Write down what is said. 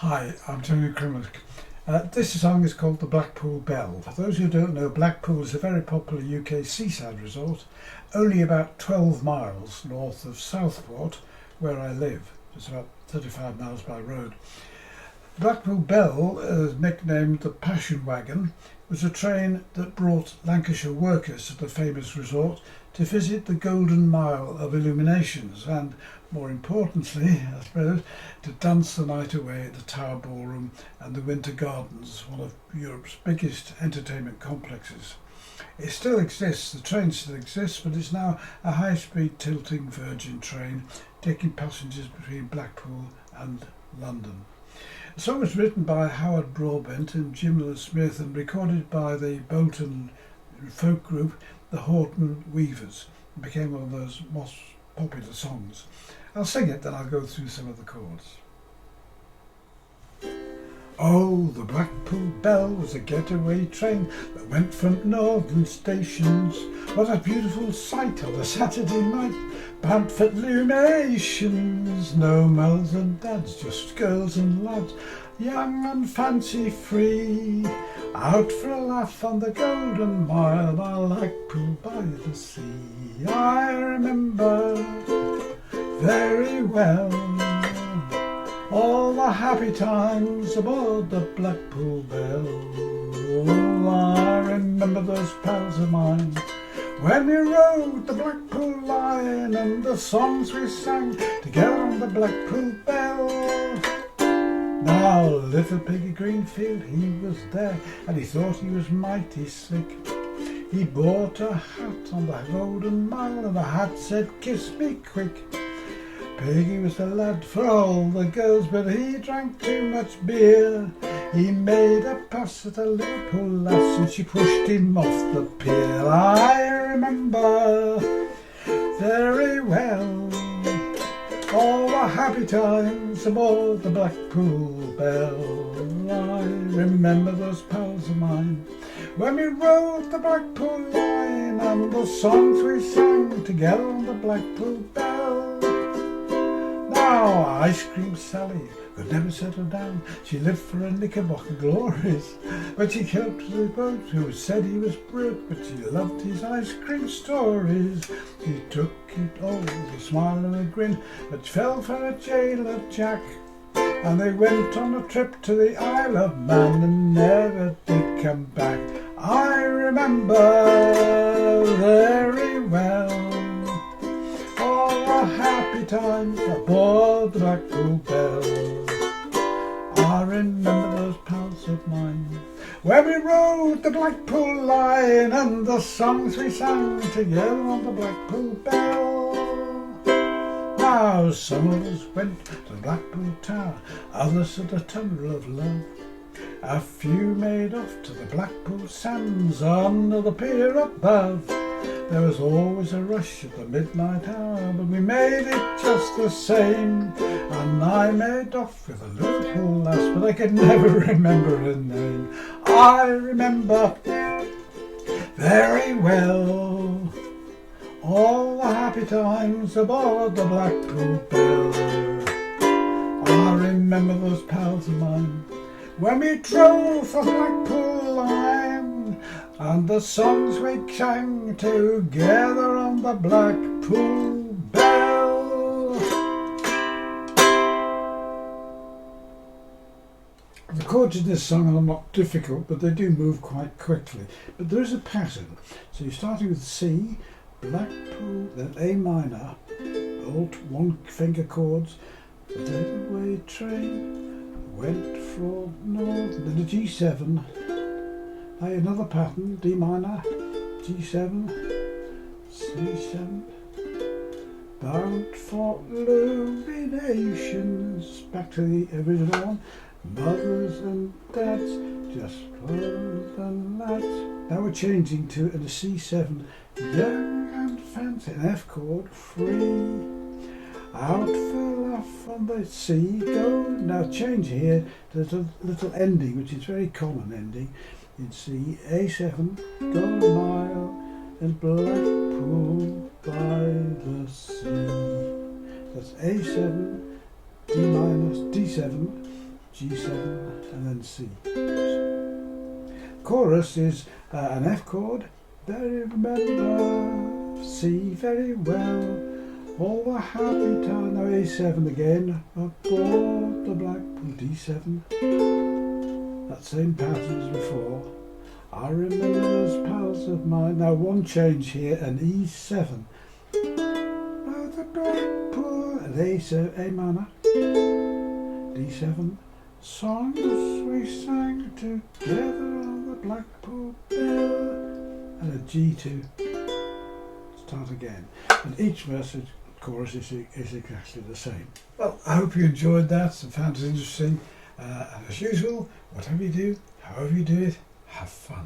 Hi, I'm Tony Crimlisk. This song is called the Blackpool Belle. For those who don't know, Blackpool is a very popular UK seaside resort, only about 12 miles north of Southport, where I live. It's about 35 miles by road. Blackpool Belle, nicknamed the Passion Wagon, was a train that brought Lancashire workers to the famous resort to visit the Golden Mile of illuminations and, more importantly, I suppose, to dance the night away at the Tower Ballroom and the Winter Gardens, one of Europe's biggest entertainment complexes. It still exists, the train still exists, but it's now a high-speed tilting Virgin train taking passengers between Blackpool and London. The song was written by Howard Broadbent and Jim Smith and recorded by the Bolton folk group the Houghton Weavers. It became one of those most popular songs. I'll sing it, then I'll go through some of the chords. Oh, the Blackpool Belle was a getaway train that went from northern stations. What a beautiful sight on a Saturday night, bound for illuminations. No mums and dads, just girls and lads, young and fancy free, out for a laugh on the Golden Mile by Blackpool by the sea. I remember very well all the happy times aboard the Blackpool Belle. Oh, I remember those pals of mine when we rode the Blackpool line and the songs we sang together on the Blackpool Belle. Now little Piggy Greenfield, he was there and he thought he was mighty slick. He bought a hat on the Golden Mile and the hat said, "Kiss me quick." Piggy was the lad for all the girls, but he drank too much beer. He made a pass at a Liverpool lass and she pushed him off the pier. I remember very well all the happy times aboard the Blackpool Belle. I remember those pals of mine when we rode the Blackpool line and the songs we sang together on the Blackpool Belle. Now, Ice Cream Sally could never settle down. She lived for her Knickerbocker glories, but she helped the boat who said he was broke, but she loved his ice cream stories. She took it all with a smile and a grin, but fell for a jailer Jack, and they went on a trip to the Isle of Man and never did come back. I remember very well all the happy times aboard the Blackpool Belle. I remember those pals of mine when we rode the Blackpool line and the songs we sang together on the Blackpool Belle. Now some of us went to the Blackpool Tower, others to the Tunnel of Love. A few made off to the Blackpool Sands under the pier above. There was always a rush at the midnight hour, but we made it just the same. And I made off with a Liverpool lass, but I could never remember her name. I remember very well all the happy times aboard the Blackpool Belle. I remember those pals of mine when we drove the Blackpool line and the songs we sang together on the Blackpool Belle. The chords in this song are not difficult, but they do move quite quickly. But there is a pattern. So you're starting with C, Blackpool, then A minor, all one finger chords, the getaway train went from north, then a G7, another pattern, D minor, G7, C7, bound for illuminations, back to the original one, mothers and dads, just girls and lads. Now we're changing to a C7, young and fancy, an F chord, free, out for laugh on the sea, go. Now change here to the little ending, which is a very common ending in C, A7, Golden Mile and Blackpool by the sea. That's A7, D minus, D7, G7 and then C. Chorus is an F chord, very remember, C very well, all the happy time, now A7 again, aboard the Blackpool, D7, that same pattern as before, I remember those pals of mine, now one change here, an E7, now the Blackpool, and A minor, D7, songs we sang together on the Blackpool Belle, and a G2, start again, and each verse chorus is exactly the same. Well, I hope you enjoyed that and found it interesting, and as usual, whatever you do, however you do it, have fun.